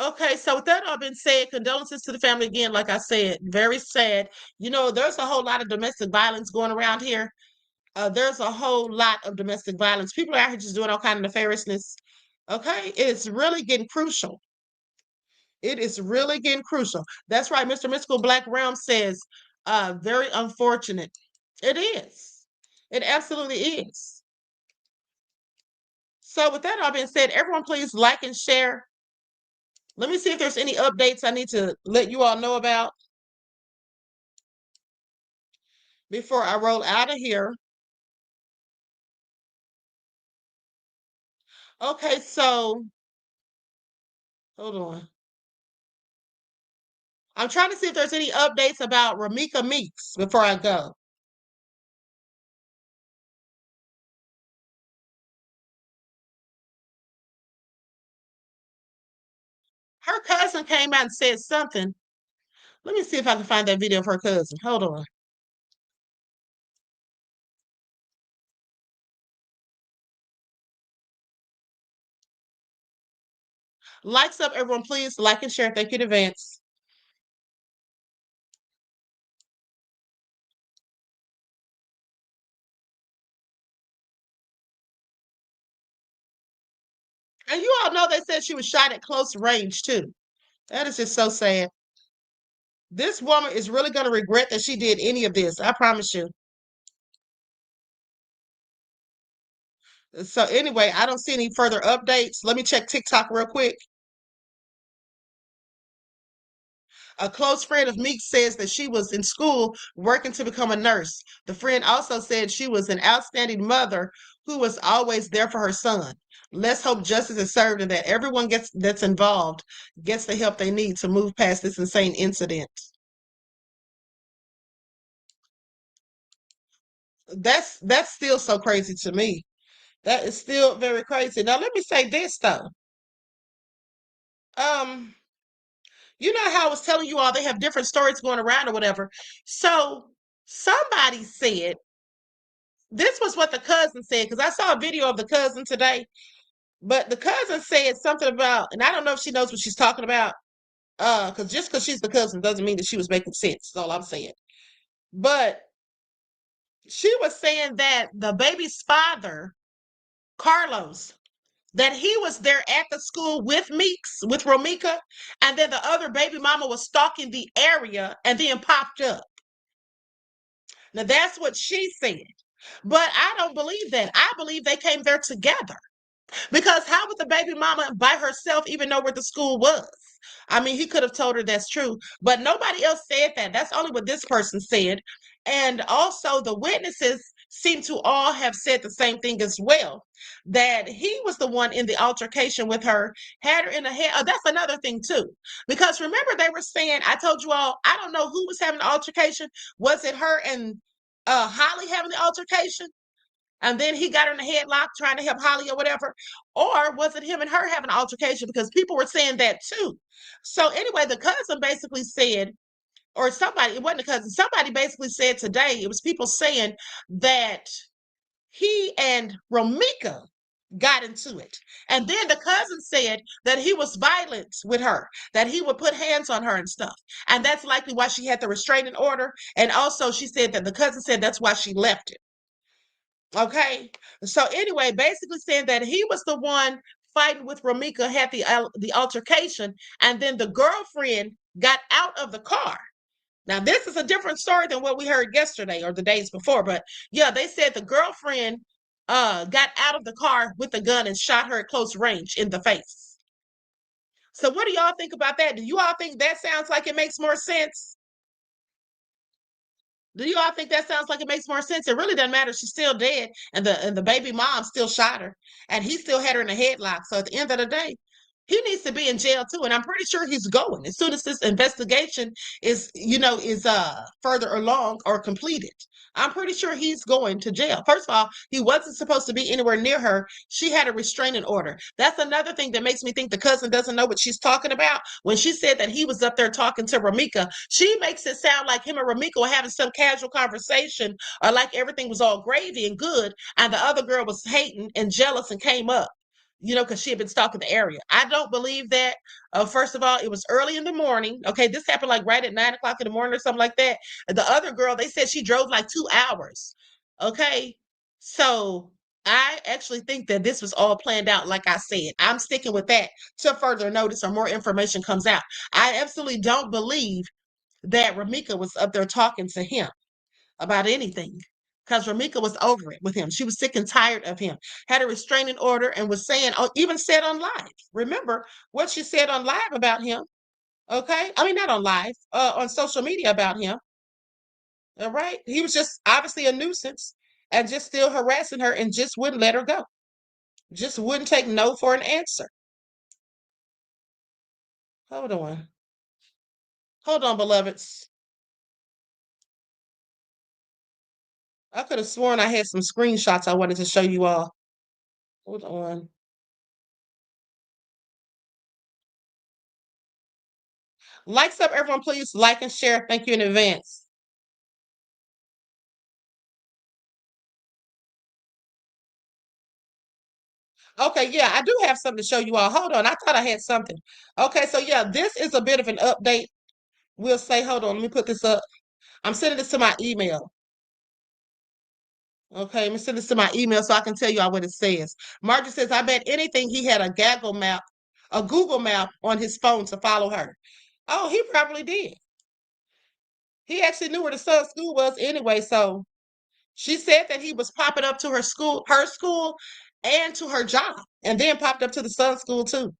Okay, so with that all been said, condolences to the family again. Like I said, very sad. You know, there's a whole lot of domestic violence going around here. There's a whole lot of domestic violence. People are out here just doing all kind of nefariousness. Okay, it's really getting crucial. It is really getting crucial. That's right. Mr. Mystical Black Realm says, Very unfortunate. It is. It absolutely is. So with that all being said, everyone please like and share. Let me see if there's any updates I need to let you all know about before I roll out of here. Okay, so hold on. I'm trying to see if there's any updates about Romeca Meeks before I go. Her cousin came out and said something. Let me see if I can find that video of her cousin. Hold on. Likes up, everyone, please. Like and share. Thank you in advance. And you all know they said she was shot at close range, too. That is just so sad. This woman is really going to regret that she did any of this. I promise you. So anyway, I don't see any further updates. Let me check TikTok real quick. A close friend of Meeks says that she was in school working to become a nurse. The friend also said she was an outstanding mother who was always there for her son. Let's hope justice is served and that everyone that's involved gets the help they need to move past this insane incident. That's still so crazy to me. That is still very crazy. Now let me say this though. Um, you know how I was telling you all they have different stories going around or whatever. So somebody said this was what the cousin said, because I saw a video of the cousin today, but the cousin said something about, and I don't know if she knows what she's talking about, because just because she's the cousin doesn't mean that she was making sense. That's all I'm saying. But she was saying that the baby's father, Carlos, that he was there at the school with Meeks, with Romeca, and then the other baby mama was stalking the area and then popped up. Now that's what she said. But I don't believe that. I believe they came there together. Because how would the baby mama by herself even know where the school was? I mean, he could have told her that's true, but nobody else said that. That's only what this person said. And also, the witnesses seem to all have said the same thing as well, that he was the one in the altercation with her, had her in the head. Oh, that's another thing, too. Because remember, they were saying, I told you all, I don't know who was having the altercation. Was it her and Holly having the altercation? And then he got her in a headlock trying to help Holly or whatever. Or was it him and her having an altercation? Because people were saying that too. So anyway, the cousin basically said, or somebody, it wasn't a cousin, somebody basically said today, it was people saying that he and Romeca got into it. And then the cousin said that he was violent with her, that he would put hands on her and stuff. And that's likely why she had the restraining order. And also she said that the cousin said that's why she left it. Okay. So anyway, basically saying that he was the one fighting with Romeca, had the altercation, and then the girlfriend got out of the car. Now, this is a different story than what we heard yesterday or the days before, but yeah, they said the girlfriend got out of the car with a gun and shot her at close range in the face. So what do y'all think about that? Do you all think that sounds like it makes more sense? Do you all think that sounds like it makes more sense? It really doesn't matter. She's still dead, and the baby mom still shot her, and he still had her in a headlock. So at the end of the day, he needs to be in jail too. And I'm pretty sure he's going as soon as this investigation is further along or completed. I'm pretty sure he's going to jail. First of all, he wasn't supposed to be anywhere near her. She had a restraining order. That's another thing that makes me think the cousin doesn't know what she's talking about. When she said that he was up there talking to Romeca, she makes it sound like him and Romeca were having some casual conversation, or like everything was all gravy and good, and the other girl was hating and jealous and came up, because she had been stalking the area. I don't believe that. First of all, it was early in the morning. Okay, this happened like right at 9 o'clock in the morning or something like that. The other girl, they said she drove like 2 hours. Okay, so I actually think that this was all planned out. Like I said, I'm sticking with that till further notice or more information comes out. I absolutely don't believe that Romeca was up there talking to him about anything, because Romeca was over it with him. She was sick and tired of him, had a restraining order, and was saying, oh, even said on live. Remember what she said on live about him? Okay. I mean, not on live, on social media about him. All right. He was just obviously a nuisance and just still harassing her and just wouldn't let her go. Just wouldn't take no for an answer. Hold on. Hold on, beloveds. I could have sworn I had some screenshots I wanted to show you all. Hold on. Likes up, everyone, please. Like and share. Thank you in advance. Okay, yeah, I do have something to show you all. Hold on. I thought I had something. Okay, so yeah, this is a bit of an update. We'll say, hold on, let me put this up. I'm sending this to my email. Okay, let me send this to my email so I can tell you all what it says. Margie says, I bet anything he had a Google map on his phone to follow her. Oh, he probably did. He actually knew where the son's school was anyway, so she said that he was popping up to her school, and to her job, and then popped up to the son's school too.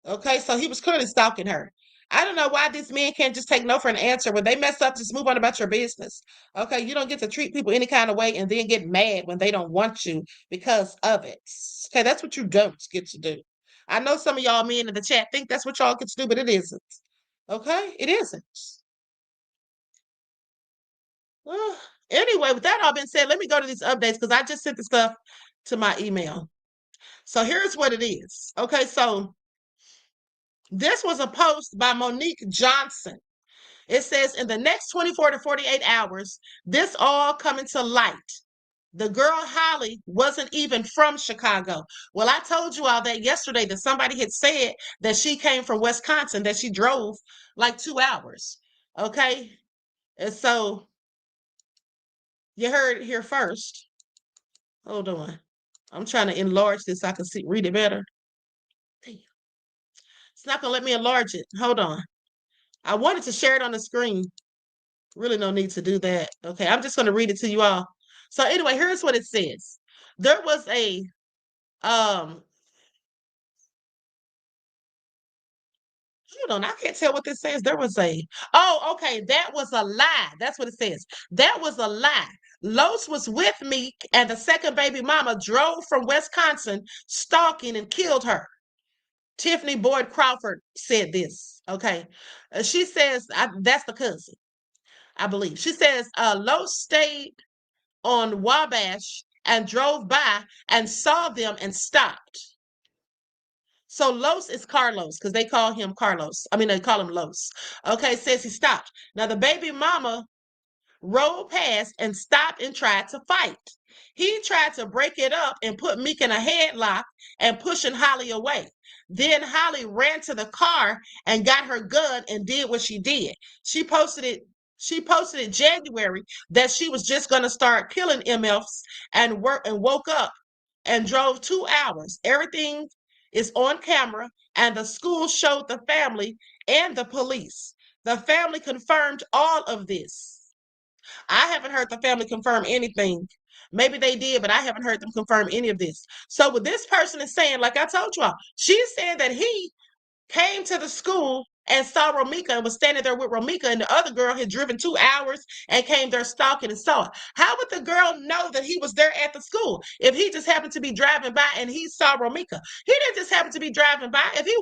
Okay, so he was clearly stalking her. I don't know why these men can't just take no for an answer. When they mess up, just move on about your business. Okay, you don't get to treat people any kind of way and then get mad when they don't want you because of it. Okay, that's what you don't get to do. I know some of y'all men in the chat think that's what y'all get to do, but it isn't. Okay, it isn't. Well, anyway, with that all being said, let me go to these updates because I just sent the stuff to my email. So here's what it is. Okay, so this was a post by Monique Johnson. It says, in the next 24 to 48 hours, this all coming to light. The girl Holly wasn't even from Chicago. Well, I told you all that yesterday, that somebody had said that she came from Wisconsin, that she drove like 2 hours. Okay. And so you heard it here first. Hold on. I'm trying to enlarge this so I can read it better. Damn. It's not going to let me enlarge it. Hold on. I wanted to share it on the screen. Really no need to do that. Okay, I'm just going to read it to you all. So anyway, here's what it says. There was a hold on, I can't tell what this says. There was okay, that was a lie. That's what it says. That was a lie. Los was with me, and the second baby mama drove from Wisconsin stalking and killed her. Tiffany Boyd Crawford said this. Okay. She says, that's the cousin, I believe. She says, Los stayed on Wabash and drove by and saw them and stopped. So Los is Carlos because they call him Carlos. I mean, they call him Los. Okay, says he stopped. Now the baby mama rolled past and stopped and tried to fight. He tried to break it up and put Meek in a headlock and pushing Holly away. Then Holly ran to the car and got her gun and did what she did. She posted in January that she was just going to start killing MFs and woke up and drove 2 hours. Everything is on camera, and the school showed the family and the police. The family confirmed all of this. I haven't heard the family confirm anything. Maybe they did, but I haven't heard them confirm any of this. So what this person is saying, like I told you all, she's saying that he came to the school and saw Romeca and was standing there with Romeca, and the other girl had driven 2 hours and came there stalking and saw it. How would the girl know that he was there at the school if he just happened to be driving by and he saw Romeca? He didn't just happen to be driving by. If he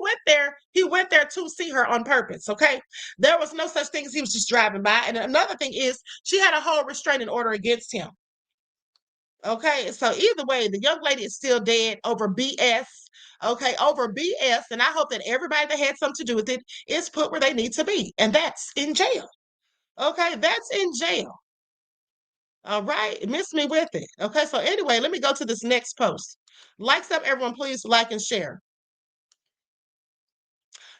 went there to see her on purpose, okay? There was no such thing as he was just driving by. And another thing is, she had a whole restraining order against him. Okay, so either way, the young lady is still dead over BS. Okay, over BS, and I hope that everybody that had something to do with it is put where they need to be, and that's in jail. Okay, that's in jail. All right, miss me with it. Okay, so anyway, let me go to this next post. Likes up, everyone, please like and share.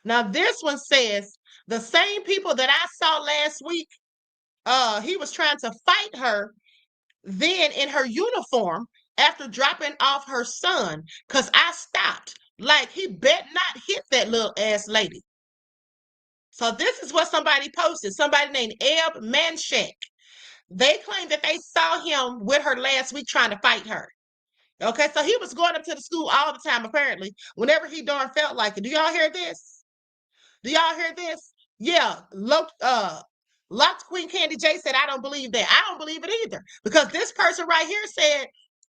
Now, this one says, the same people that I saw last week, he was trying to fight her then in her uniform after dropping off her son, because I stopped. Like, he bet not hit that little ass lady. So this is what somebody posted. Somebody named Eb Manshek. They claim that they saw him with her last week trying to fight her. Okay, so he was going up to the school all the time, apparently, whenever he darn felt like it. Do y'all hear this? Do y'all hear this? Yeah, Locked Queen Candy J said, I don't believe that. I don't believe it either. Because this person right here said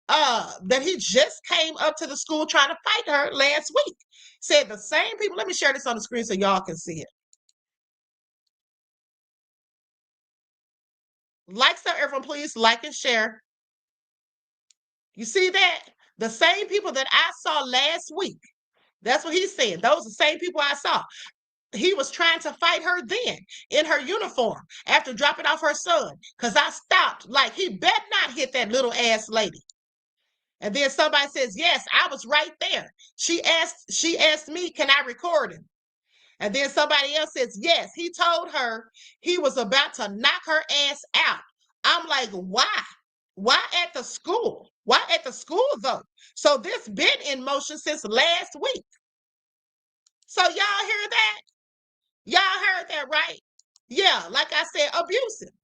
that he just came up to the school trying to fight her last week. Said the same people. Let me share this on the screen so y'all can see it. Like so, everyone, please like and share. You see that? The same people that I saw last week. That's what he's saying. Those are the same people I saw. He was trying to fight her then in her uniform after dropping off her son. Because I stopped. Like, he better not hit that little ass lady. And then somebody says, yes, I was right there. She asked me, can I record him? And then somebody else says, yes, he told her he was about to knock her ass out. I'm like, why? Why at the school? Why at the school, though? So this been in motion since last week. So y'all hear that? Y'all heard that, right? Yeah, like I said, abusive,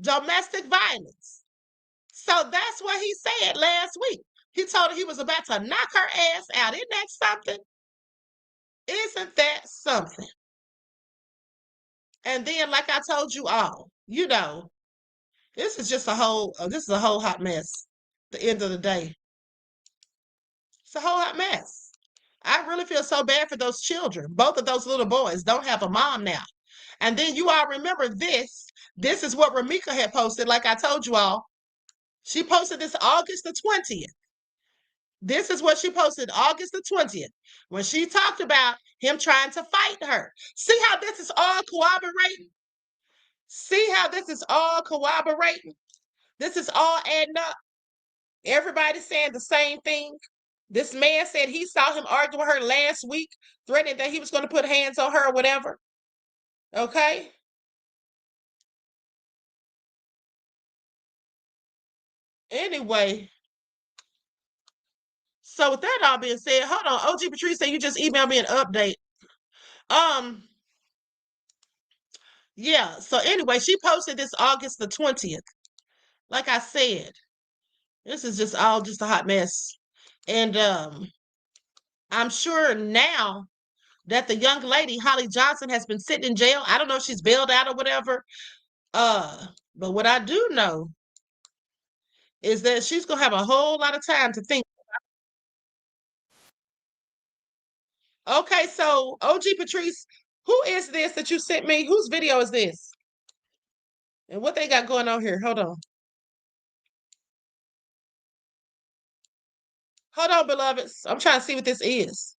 domestic violence. So that's what he said last week. He told her he was about to knock her ass out. Isn't that something? Isn't that something? And then, like I told you all, you know, this is just a whole hot mess. At the end of the day, it's a whole hot mess. I really feel so bad for those children. Both of those little boys don't have a mom now. And then you all remember this. This is what Romeca had posted, like I told you all. She posted this August the 20th. This is what she posted August the 20th when she talked about him trying to fight her. See how this is all corroborating? See how this is all corroborating? This is all adding up. Everybody's saying the same thing. This man said he saw him arguing with her last week, threatening that he was going to put hands on her or whatever. Okay? Anyway, so with that all being said, hold on. OG Patrice said you just emailed me an update. Yeah, so anyway, she posted this August the 20th. Like I said, this is just all just a hot mess. And I'm sure now that the young lady, Holly Johnson, has been sitting in jail. I don't know if she's bailed out or whatever. But what I do know is that she's gonna have a whole lot of time to think. Okay, so OG Patrice, who is this that you sent me? Whose video is this? And what they got going on here? Hold on. Hold on, beloveds. I'm trying to see what this is.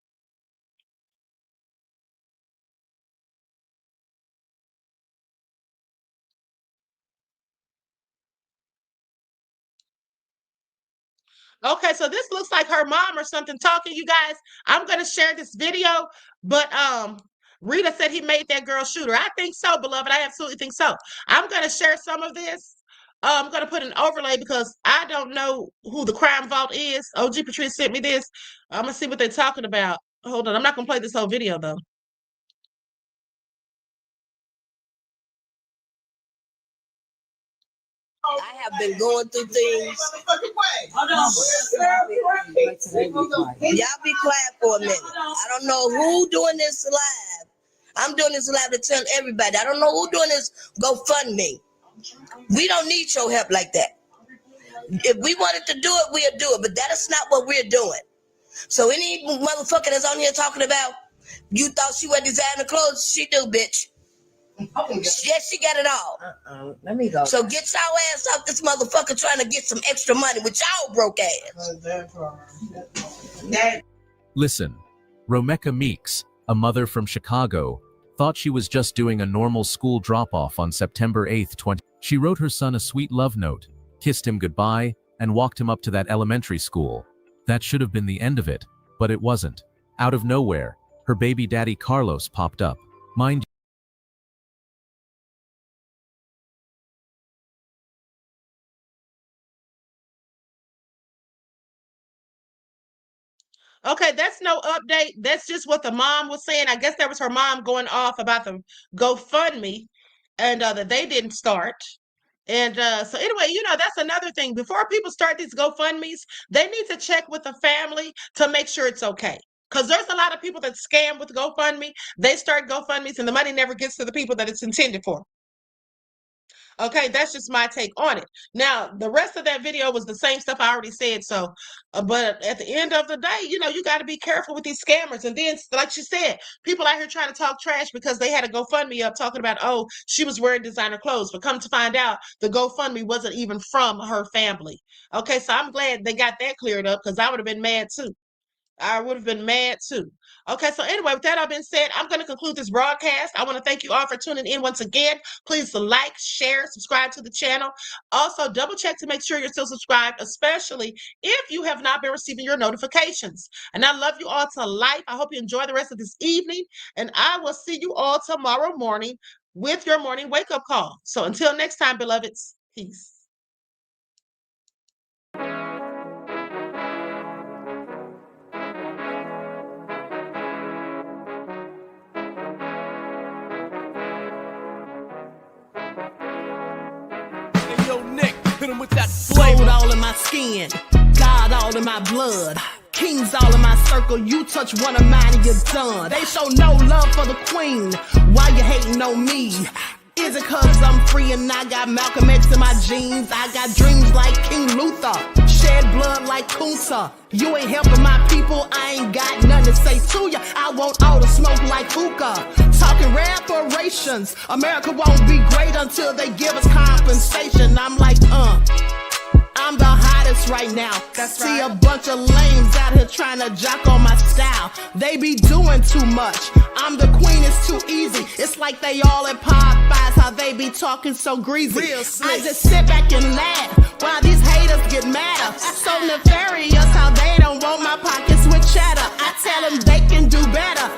Okay, so this looks like her mom or something talking, you guys. I'm gonna share this video, but Rita said he made that girl shoot her. I think so, beloved. I absolutely think so. I'm gonna share some of this. I'm gonna put an overlay because I don't know who the crime vault is. OG Patrice sent me this. I'm gonna see what they're talking about. Hold on, I'm not gonna play this whole video though. I have been going through things. Y'all be quiet for a minute. I don't know who doing this live. I'm doing this live to tell everybody. I don't know who doing this GoFundMe. We don't need your help like that. If we wanted to do it, we'll do it. But that is not what we're doing. So any motherfucker that's on here talking about, you thought she wear designer clothes, she do, bitch. Yes, she got it all. Let me go. So get your ass off this motherfucker trying to get some extra money with y'all broke ass. Listen, Romeca Meeks, a mother from Chicago, thought she was just doing a normal school drop-off on September 8th, 20. She wrote her son a sweet love note, kissed him goodbye, and walked him up to that elementary school. That should have been the end of it, but it wasn't. Out of nowhere, her baby daddy Carlos popped up. Mind Okay, that's no update. That's just what the mom was saying. I guess that was her mom going off about the GoFundMe and that they didn't start. And so anyway, that's another thing. Before people start these GoFundMes, they need to check with the family to make sure it's okay. Because there's a lot of people that scam with GoFundMe. They start GoFundMes and the money never gets to the people that it's intended for. Okay, that's just my take on it. Now, the rest of that video was the same stuff I already said. So, but at the end of the day, you got to be careful with these scammers. And then, like she said, people out here trying to talk trash because they had a GoFundMe up talking about, oh, she was wearing designer clothes. But come to find out, the GoFundMe wasn't even from her family. Okay, so I'm glad they got that cleared up because I would have been mad too. I would have been mad too. Okay, so anyway, with that all being said, I'm going to conclude this broadcast. I want to thank you all for tuning in once again. Please like, share, subscribe to the channel. Also, double check to make sure you're still subscribed, especially if you have not been receiving your notifications. And I love you all to life. I hope you enjoy the rest of this evening. And I will see you all tomorrow morning with your morning wake-up call. So until next time, beloveds, peace. Hit him with that flavor. All in my skin, God all in my blood. Kings all in my circle, you touch one of mine and you're done. They show no love for the queen, why you hating on me? Is it cause I'm free and I got Malcolm X in my jeans? I got dreams like King Luther, shed blood like Kunsa. You ain't helping my people, I ain't got nothing to say to ya. I want all the smoke like hookah. Talking reparations, America won't be great until they give us compensation. I'm like, I'm the hottest right now. See a bunch of lames out here trying to jock on my style. They be doing too much. I'm the queen, it's too easy. It's like they all at Popeyes, how they be talking so greasy. I just sit back and laugh while these haters get madder. So nefarious how they don't want my pockets with cheddar. I tell them they can do better.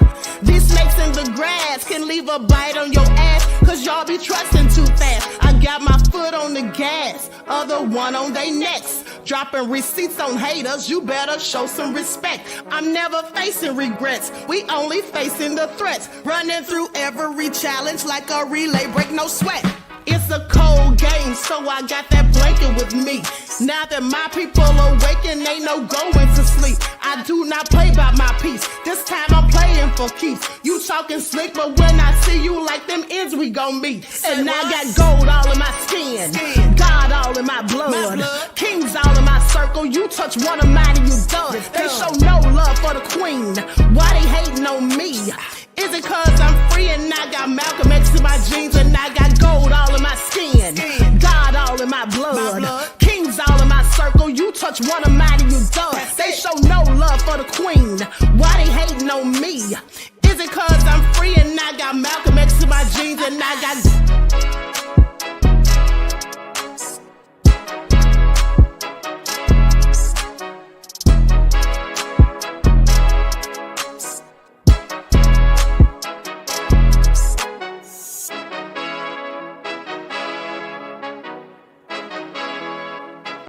These snakes in the grass can leave a bite on your ass, cause y'all be trusting too fast. I got my foot on the gas, other one on they necks. Dropping receipts on haters, you better show some respect. I'm never facing regrets, we only facing the threats. Running through every challenge like a relay, break no sweat. It's a cold game, so I got that blanket with me. Now that my people awaken, ain't no going to sleep. I do not play by my piece, this time I'm playing for keeps. You talking slick, but when I see you like them ends, we gon' meet. And I got gold all in my skin, God all in my blood. Kings all in my circle, you touch one of mine and you done. They show no love for the queen, why they hating on me? Is it cause I'm free and I got Malcolm X in my jeans and I got gold all in my skin, God all in my blood. Kings all in my circle, you touch one of mine and you done. They show no love for the queen, why they hate